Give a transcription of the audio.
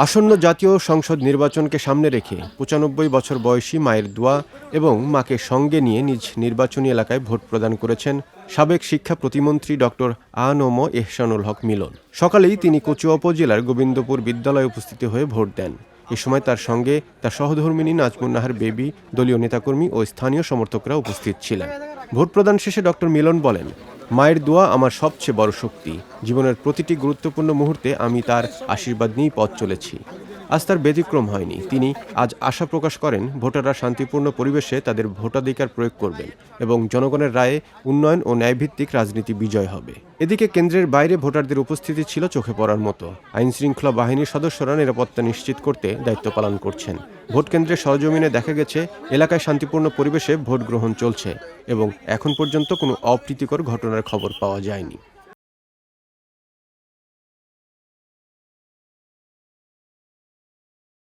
আসন্ন জাতীয় সংসদ নির্বাচনকে সামনে রেখে ৯৫ বছর বয়সী মায়ের দোয়া এবং মাকে সঙ্গে নিয়ে নিজ নির্বাচনী এলাকায় ভোট প্রদান করেছেন সাবেক শিক্ষা প্রতিমন্ত্রী ডক্টর আ.ন.ম এহসানুল হক মিলন। সকালেই তিনি কচুয়া উপজেলার গোবিন্দপুর বিদ্যালয়ে উপস্থিত হয়ে ভোট দেন। এ সময় তার সঙ্গে তার সহধর্মিণী নাজমুন নাহার বেবি, দলীয় নেতাকর্মী ও স্থানীয় সমর্থকরা উপস্থিত ছিলেন। ভোট প্রদান শেষে ডক্টর মিলন বলেন, মায়ের দোয়া আমার সবচেয়ে বড় শক্তি। জীবনের প্রতিটি গুরুত্বপূর্ণ মুহূর্তে আমি তার আশীর্বাদ নিয়েই পথ চলেছি। আজ তার ব্যতিক্রম হয়নি। তিনি আজ আশা প্রকাশ করেন ভোটাররা শান্তিপূর্ণ পরিবেশে তাদের ভোটাধিকার প্রয়োগ করবেন এবং জনগণের রায়ে উন্নয়ন ও ন্যায়ভিত্তিক রাজনীতি বিজয় হবে। এদিকে কেন্দ্রের বাইরে ভোটারদের উপস্থিতি ছিল চোখে পড়ার মতো। আইনশৃঙ্খলা বাহিনীর সদস্যরা নিরাপত্তা নিশ্চিত করতে দায়িত্ব পালন করছেন। ভোট কেন্দ্রের সরজমিনে দেখা গেছে এলাকায় শান্তিপূর্ণ পরিবেশে ভোট গ্রহণ চলছে এবং এখন পর্যন্ত কোনো অপ্রীতিকর ঘটনার খবর পাওয়া যায়নি।